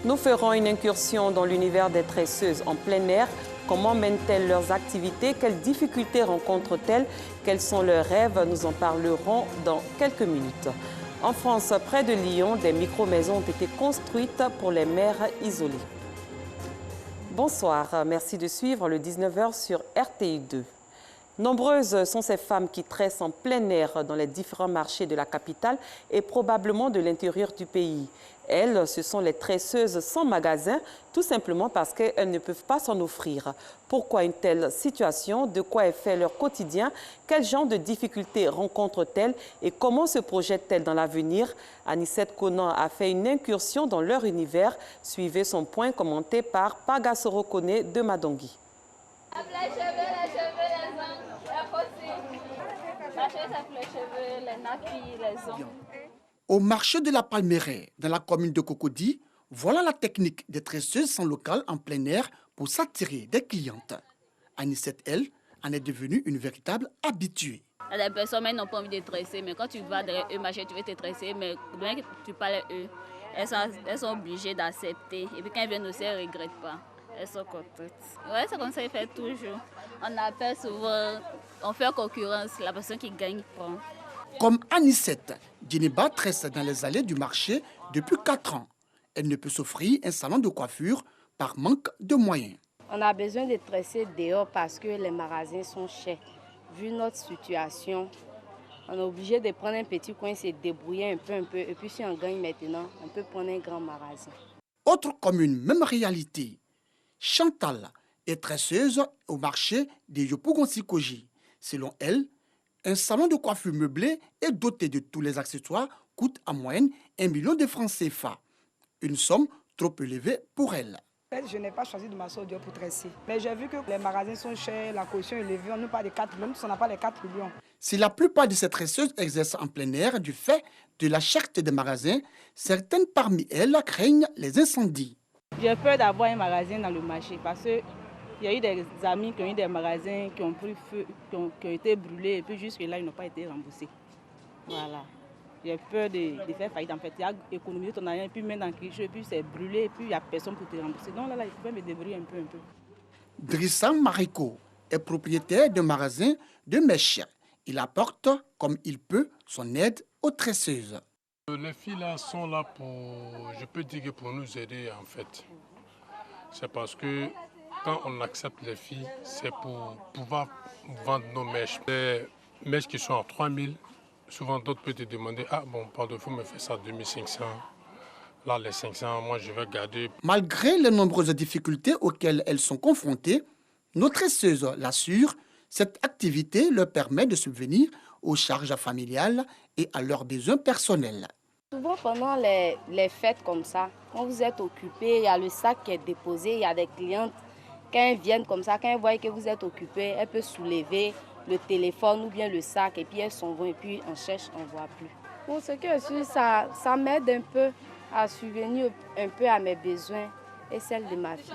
Nous ferons une incursion dans l'univers des tresseuses en plein air. Comment mènent-elles leurs activités? Quelles difficultés rencontrent-elles? Quels sont leurs rêves? Nous en parlerons dans quelques minutes. En France, près de Lyon, des micro-maisons ont été construites pour les mères isolées. Bonsoir, merci de suivre le 19h sur RTI 2. Nombreuses sont ces femmes qui tressent en plein air dans les différents marchés de la capitale et probablement de l'intérieur du pays. Elles, ce sont les tresseuses sans magasin, tout simplement parce qu'elles ne peuvent pas s'en offrir. Pourquoi une telle situation? De quoi est fait leur quotidien? Quel genre de difficultés rencontrent-elles et comment se projettent-elles dans l'avenir? Anicette Conan a fait une incursion dans leur univers. Suivez son point commenté par Pagasoro Kone de Madongui. Au marché de la Palmeraie, dans la commune de Cocody, voilà la technique des tresseuses sans local en plein air pour s'attirer des clientes. Anicette, elle, en est devenue une véritable habituée. Il y a des personnes qui n'ont pas envie de tresser, mais quand tu vas derrière eux, tu veux te tresser, mais bien que tu parles à eux, elles sont obligées d'accepter. Et puis quand elles viennent aussi, elles ne regrettent pas. Elles sont contentes. Oui, c'est comme ça qu'ils font toujours. On appelle souvent, on fait concurrence, la personne qui gagne prend. Comme Anicette, Djeniba tresse dans les allées du marché depuis 4 ans. Elle ne peut s'offrir un salon de coiffure par manque de moyens. On a besoin de tresser dehors parce que les magasins sont chers. Vu notre situation, on est obligé de prendre un petit coin, se débrouiller un peu. Et puis si on gagne maintenant, on peut prendre un grand magasin. Autre commune, même réalité. Chantal est tresseuse au marché de Yopougon-Sikoji. Selon elle, un salon de coiffure meublé et doté de tous les accessoires coûte en moyenne 1 million de francs CFA. Une somme trop élevée pour elle. Je n'ai pas choisi de m'asseoir pour tresser. Mais j'ai vu que les magasins sont chers, la caution est élevée, on n'a pas de 4 millions, on n'a pas les 4 millions. Si la plupart de ces tresseuses exercent en plein air du fait de la cherté des magasins, certaines parmi elles craignent les incendies. J'ai peur d'avoir un magasin dans le marché parce qu'il y a eu des amis qui ont eu des magasins qui ont pris feu, qui ont été brûlés et puis jusque-là, ils n'ont pas été remboursés. Voilà. J'ai peur de faire faillite. En fait, il y a économisé ton argent et puis même dans quelque chose, et puis c'est brûlé et puis il n'y a personne pour te rembourser. Donc là, il faut me débrouiller un peu. Drissa Mariko est propriétaire d'un magasin de mèches. Il apporte, comme il peut, son aide aux tresseuses. Les filles là sont là pour, je peux dire que pour nous aider en fait. C'est parce que quand on accepte les filles, c'est pour pouvoir vendre nos mèches. Les mèches qui sont à 3000, souvent d'autres peuvent te demander, ah bon, pardon, il faut me faire ça à 2500. Là, les 500, moi je vais garder. Malgré les nombreuses difficultés auxquelles elles sont confrontées, nos tresseuses l'assurent, cette activité leur permet de subvenir aux charges familiales et à leurs besoins personnels. Souvent pendant les fêtes comme ça, quand vous êtes occupé, il y a le sac qui est déposé, il y a des clientes, quand elles viennent comme ça, quand elles voient que vous êtes occupé, elles peuvent soulever le téléphone ou bien le sac et puis elles s'en vont et puis on cherche, on ne voit plus. Bon, ce que je suis, ça m'aide un peu à subvenir un peu à mes besoins et celles de ma fille.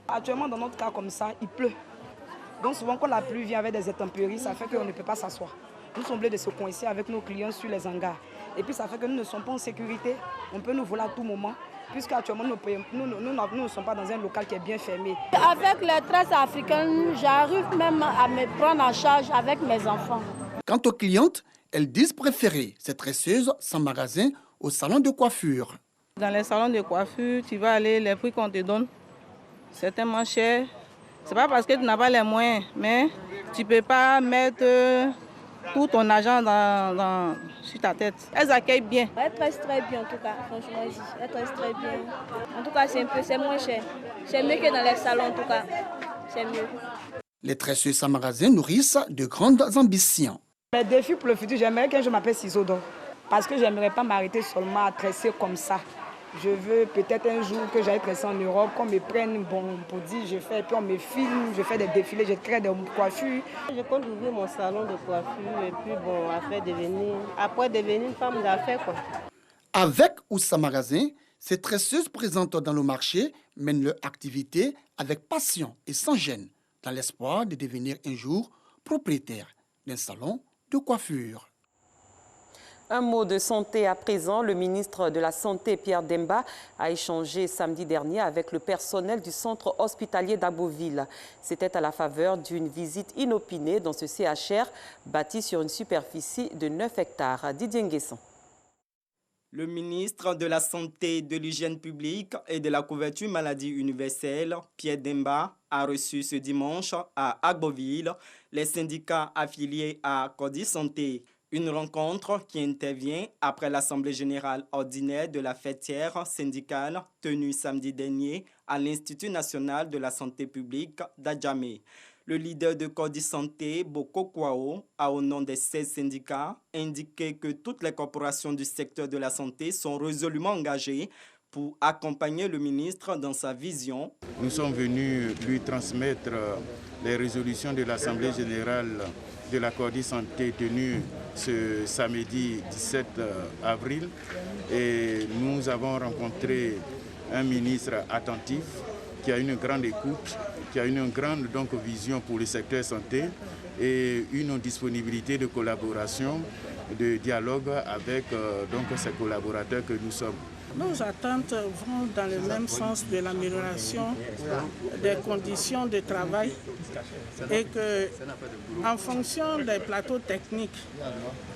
Actuellement, dans notre cas comme ça, il pleut. Donc souvent quand la pluie vient avec des intempéries, ça fait qu'on ne peut pas s'asseoir. Nous sommes obligés de se coincer avec nos clients sur les hangars. Et puis ça fait que nous ne sommes pas en sécurité. On peut nous voler à tout moment. Puisqu'actuellement, nous ne sommes pas dans un local qui est bien fermé. Avec les tresses africaines, j'arrive même à me prendre en charge avec mes enfants. Quant aux clientes, elles disent préférer ces tresseuses sans magasin au salon de coiffure. Dans les salons de coiffure, tu vas aller, les prix qu'on te donne, c'est tellement cher. Ce n'est pas parce que tu n'as pas les moyens, mais tu ne peux pas mettre tout ton argent sur ta tête. Elles accueillent bien. Elles tressent très bien en tout cas, franchement. Elles tressent très bien. En tout cas, c'est moins cher. C'est mieux que dans les salons en tout cas. C'est mieux. Les tresseuses sans magasin nourrissent de grandes ambitions. Mes défis pour le futur, j'aimerais que je m'appelle Ciseaux d'or. Parce que je n'aimerais pas m'arrêter seulement à tresser comme ça. Je veux peut-être un jour que j'aille tresser en Europe, qu'on me prenne pour dire je fais, et puis on me filme, je fais des défilés, je crée des coiffures. Je compte ouvrir mon salon de coiffure et puis bon, après devenir une femme d'affaires quoi. Avec ou sans magasin, ces tresseuses présentes dans le marché mènent leur activité avec passion et sans gêne, dans l'espoir de devenir un jour propriétaire d'un salon de coiffure. Un mot de santé à présent. Le ministre de la Santé, Pierre Demba, a échangé samedi dernier avec le personnel du centre hospitalier d'Abboville. C'était à la faveur d'une visite inopinée dans ce CHR bâti sur une superficie de 9 hectares. Didier Nguesson. Le ministre de la Santé, de l'Hygiène publique et de la couverture maladie universelle, Pierre Demba, a reçu ce dimanche à Abboville les syndicats affiliés à Codi Santé. Une rencontre qui intervient après l'Assemblée générale ordinaire de la fêtière syndicale tenue samedi dernier à l'Institut national de la santé publique d'Adjamé. Le leader de Codi Santé, Boko Kwao, a au nom des 16 syndicats indiqué que toutes les corporations du secteur de la santé sont résolument engagées pour accompagner le ministre dans sa vision. Nous sommes venus lui transmettre les résolutions de l'Assemblée générale de la Codi Santé tenue ce samedi 17 avril. Et nous avons rencontré un ministre attentif qui a une grande écoute, qui a une grande vision pour le secteur santé et une disponibilité de collaboration, de dialogue avec ces collaborateurs que nous sommes. Nos attentes vont dans le même sens de l'amélioration des conditions de travail et que, en fonction des plateaux techniques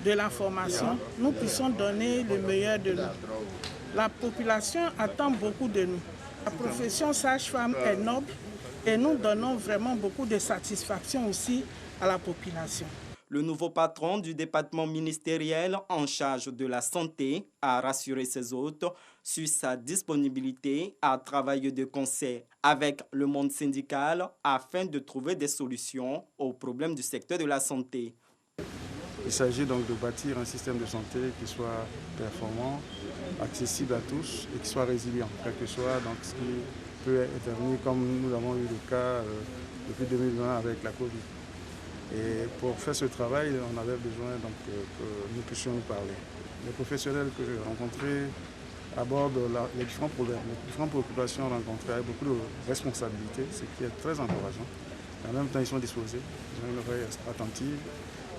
de la formation, nous puissions donner le meilleur de nous. La population attend beaucoup de nous. La profession sage-femme est noble et nous donnons vraiment beaucoup de satisfaction aussi à la population. Le nouveau patron du département ministériel en charge de la santé a rassuré ses hôtes sur sa disponibilité à travailler de concert avec le monde syndical afin de trouver des solutions aux problèmes du secteur de la santé. Il s'agit donc de bâtir un système de santé qui soit performant, accessible à tous et qui soit résilient, quel que soit donc, ce qui peut intervenir comme nous avons eu le cas depuis 2020 avec la Covid. Et pour faire ce travail, on avait besoin que nous puissions nous parler. Les professionnels que j'ai rencontrés abordent les différents problèmes, les différentes préoccupations rencontrées avec beaucoup de responsabilités, ce qui est très encourageant. En même temps, ils sont disposés, ils ont une oreille attentive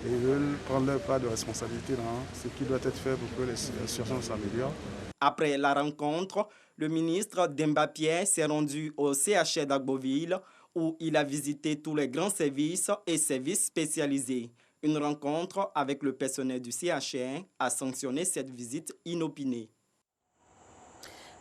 et ils veulent prendre leur part de responsabilité dans ce qui doit être fait pour que la situation s'améliore. Après la rencontre, le ministre Demba Pierre s'est rendu au CHR d'Abboville où il a visité tous les grands services et services spécialisés. Une rencontre avec le personnel du CHR a sanctionné cette visite inopinée.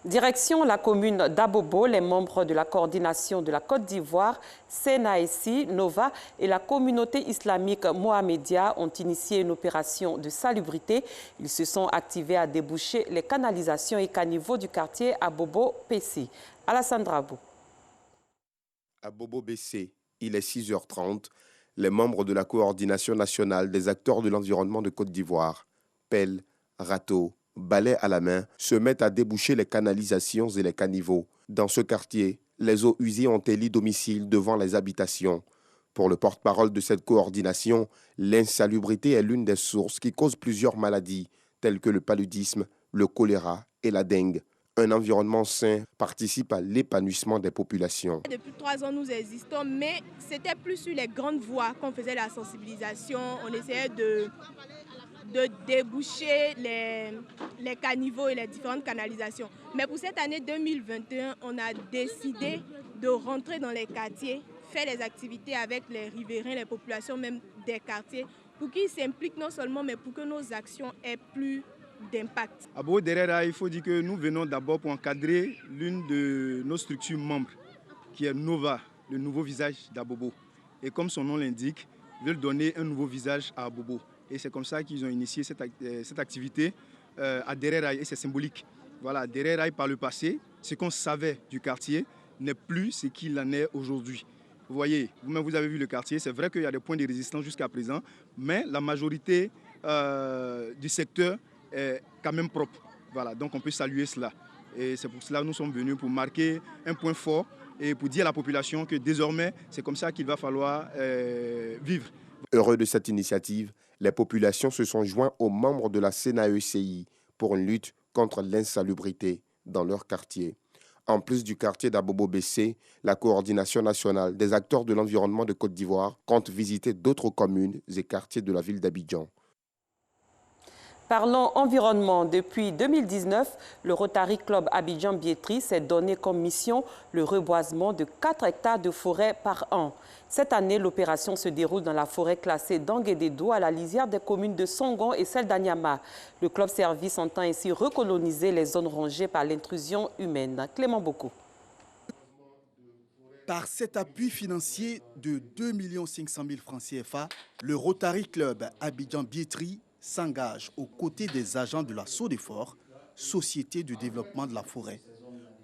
Direction la commune d'Abobo, les membres de la coordination de la Côte d'Ivoire, Senaïsi, Nova et la communauté islamique Mohamedia ont initié une opération de salubrité. Ils se sont activés à déboucher les canalisations et caniveaux du quartier Abobo-PC. Alassane Drabo. À Bobo-BC, il est 6h30. Les membres de la coordination nationale des acteurs de l'environnement de Côte d'Ivoire, pelles, râteaux, balais à la main, se mettent à déboucher les canalisations et les caniveaux. Dans ce quartier, les eaux usées ont éli domicile devant les habitations. Pour le porte-parole de cette coordination, l'insalubrité est l'une des sources qui causent plusieurs maladies, telles que le paludisme, le choléra et la dengue. Un environnement sain participe à l'épanouissement des populations. Depuis 3 ans, nous existons, mais c'était plus sur les grandes voies qu'on faisait la sensibilisation. On essayait de déboucher les caniveaux et les différentes canalisations. Mais pour cette année 2021, on a décidé de rentrer dans les quartiers, faire les activités avec les riverains, les populations même des quartiers, pour qu'ils s'impliquent non seulement, mais pour que nos actions aient plus d'impact. À Bobo Derera, il faut dire que nous venons d'abord pour encadrer l'une de nos structures membres, qui est Nova, le nouveau visage d'Abobo. Et comme son nom l'indique, ils veulent donner un nouveau visage à Abobo. Et c'est comme ça qu'ils ont initié cette activité à Derera, et c'est symbolique. Voilà, Derera, par le passé, ce qu'on savait du quartier n'est plus ce qu'il en est aujourd'hui. Vous voyez, vous-même vous avez vu le quartier, c'est vrai qu'il y a des points de résistance jusqu'à présent, mais la majorité du secteur est quand même propre. Voilà, donc on peut saluer cela. Et c'est pour cela que nous sommes venus pour marquer un point fort et pour dire à la population que désormais, c'est comme ça qu'il va falloir vivre. Heureux de cette initiative, les populations se sont joints aux membres de la Senaïsi pour une lutte contre l'insalubrité dans leur quartier. En plus du quartier d'Abobo-BC, la coordination nationale des acteurs de l'environnement de Côte d'Ivoire compte visiter d'autres communes et quartiers de la ville d'Abidjan. Parlons environnement. Depuis 2019, le Rotary Club Abidjan-Biétry s'est donné comme mission le reboisement de 4 hectares de forêt par an. Cette année, l'opération se déroule dans la forêt classée d'Anguédédou à la lisière des communes de Songon et celle d'Anyama. Le club service entend ainsi recoloniser les zones rongées par l'intrusion humaine. Clément Boko. Par cet appui financier de 2 500 000 francs CFA, le Rotary Club Abidjan-Biétry s'engage aux côtés des agents de la SODEFOR, Société de développement de la forêt,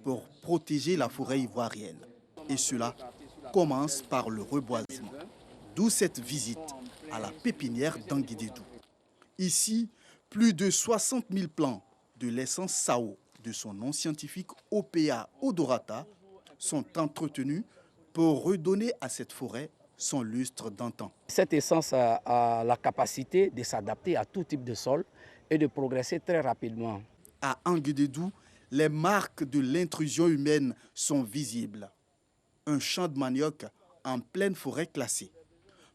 pour protéger la forêt ivoirienne. Et cela commence par le reboisement. D'où cette visite à la pépinière d'Anguédédou. Ici, plus de 60 000 plants de l'essence Sao de son nom scientifique OPA odorata sont entretenus pour redonner à cette forêt son lustre d'antan. Cette essence a la capacité de s'adapter à tout type de sol et de progresser très rapidement. À Anguédédou, les marques de l'intrusion humaine sont visibles. Un champ de manioc en pleine forêt classée.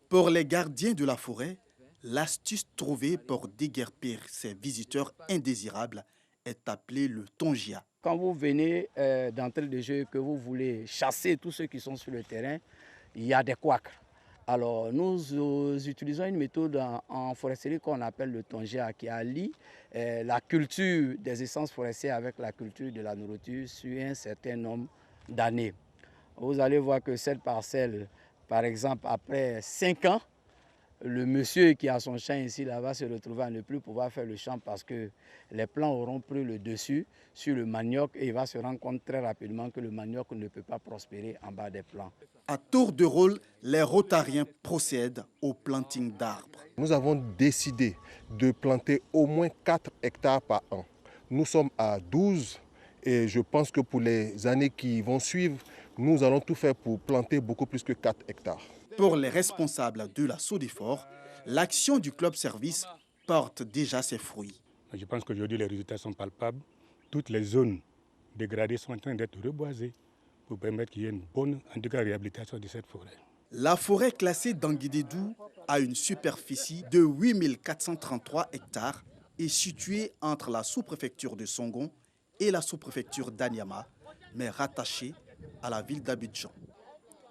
Pour les gardiens de la forêt, l'astuce trouvée pour déguerpir ces visiteurs indésirables est appelée le tongia. Quand vous venez d'entrée de jeu, que vous voulez chasser tous ceux qui sont sur le terrain, il y a des couacs. Alors nous utilisons une méthode en foresterie qu'on appelle le tongia, qui allie la culture des essences forestières avec la culture de la nourriture sur un certain nombre d'années. Vous allez voir que cette parcelle, par exemple, après 5 ans, le monsieur qui a son champ ici là va se retrouver à ne plus pouvoir faire le champ parce que les plants auront pris le dessus sur le manioc et il va se rendre compte très rapidement que le manioc ne peut pas prospérer en bas des plants. À tour de rôle, les rotariens procèdent au planting d'arbres. Nous avons décidé de planter au moins 4 hectares par an. Nous sommes à 12 et je pense que pour les années qui vont suivre, nous allons tout faire pour planter beaucoup plus que 4 hectares. Pour les responsables de la SODEFOR, l'action du club service porte déjà ses fruits. Je pense qu'aujourd'hui les résultats sont palpables. Toutes les zones dégradées sont en train d'être reboisées pour permettre qu'il y ait une bonne réhabilitation de cette forêt. La forêt classée d'Anguédédou a une superficie de 8 433 hectares et située entre la sous-préfecture de Songon et la sous-préfecture d'Anyama, mais rattachée à la ville d'Abidjan.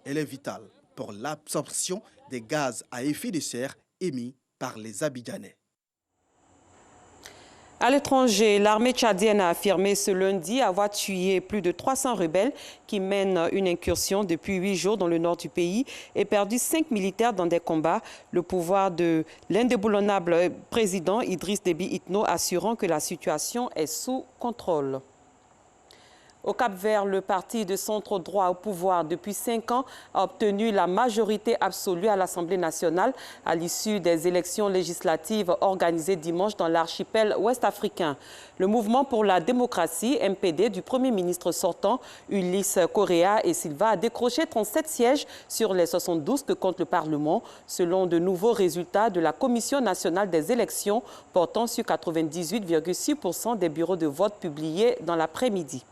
Elle est vitale pour l'absorption des gaz à effet de serre émis par les Abidjanais. À l'étranger, l'armée tchadienne a affirmé ce lundi avoir tué plus de 300 rebelles qui mènent une incursion depuis 8 jours dans le nord du pays et perdu 5 militaires dans des combats. Le pouvoir de l'indéboulonnable président Idriss Déby Itno assurant que la situation est sous contrôle. Au Cap-Vert, le parti de centre droit au pouvoir depuis 5 ans a obtenu la majorité absolue à l'Assemblée nationale à l'issue des élections législatives organisées dimanche dans l'archipel ouest-africain. Le mouvement pour la démocratie, MPD, du Premier ministre sortant, Ulysse Correa et Silva, a décroché 37 sièges sur les 72 que compte le Parlement, selon de nouveaux résultats de la Commission nationale des élections portant sur 98,6% des bureaux de vote publiés dans l'après-midi.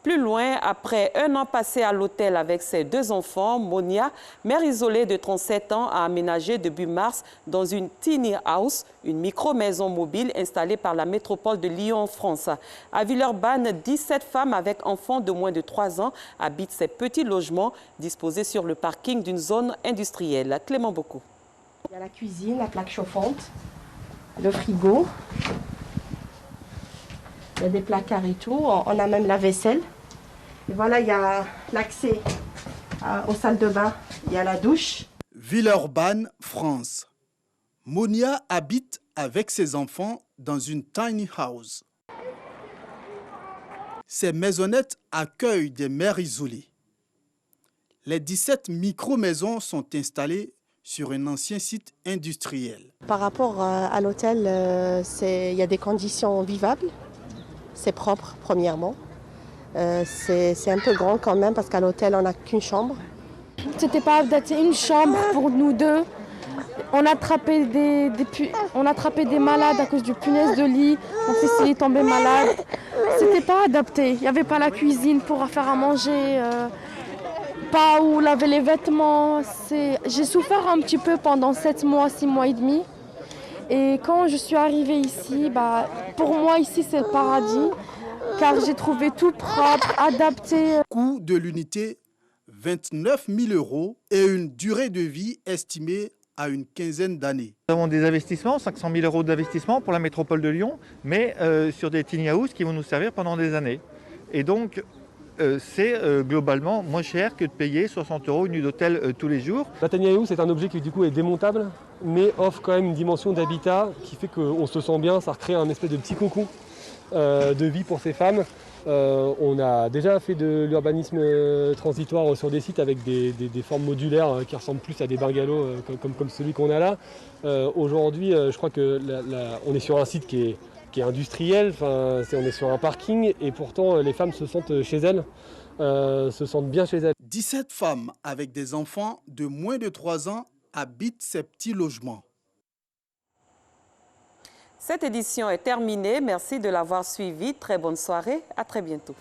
Plus loin, après 1 an passé à l'hôtel avec ses 2 enfants, Monia, mère isolée de 37 ans, a aménagé début mars dans une tiny house, une micro-maison mobile installée par la métropole de Lyon en France. À Villeurbanne, 17 femmes avec enfants de moins de 3 ans habitent ces petits logements disposés sur le parking d'une zone industrielle. Clément Boko. Il y a la cuisine, la plaque chauffante, le frigo. Il y a des placards et tout. On a même la vaisselle. Et voilà, il y a l'accès aux salles de bain. Il y a la douche. Villeurbanne, France. Monia habite avec ses enfants dans une tiny house. Ces maisonnettes accueillent des mères isolées. Les 17 micro-maisons sont installées sur un ancien site industriel. Par rapport à l'hôtel, il y a des conditions vivables. C'est propre, premièrement. C'est un peu grand quand même parce qu'à l'hôtel, on n'a qu'une chambre. C'était pas adapté, une chambre pour nous deux. On a attrapé des malades à cause du punaise de lit. Mon fils est tombé malade. C'était pas adapté. Il n'y avait pas la cuisine pour faire à manger, pas où laver les vêtements. J'ai souffert un petit peu pendant 7 mois, 6 mois et demi. Et quand je suis arrivée ici, pour moi ici c'est le paradis, car j'ai trouvé tout propre, adapté. Coût de l'unité, 29 000 € et une durée de vie estimée à une quinzaine d'années. Nous avons des investissements, 500 000 € d'investissement pour la métropole de Lyon, mais sur des tiny houses qui vont nous servir pendant des années. Et donc, c'est globalement moins cher que de payer 60 € une nuit d'hôtel tous les jours. La tiny house est un objet qui du coup est démontable, mais offre quand même une dimension d'habitat qui fait qu'on se sent bien, ça recrée un espèce de petit cocon de vie pour ces femmes. On a déjà fait de l'urbanisme transitoire sur des sites avec des formes modulaires qui ressemblent plus à des bungalows comme celui qu'on a là. Aujourd'hui, je crois qu'on est sur un site qui est industriel, on est sur un parking et pourtant les femmes se sentent chez elles, se sentent bien chez elles. 17 femmes avec des enfants de moins de 3 ans habitent ces petits logements. Cette édition est terminée. Merci de l'avoir suivi. Très bonne soirée. À très bientôt.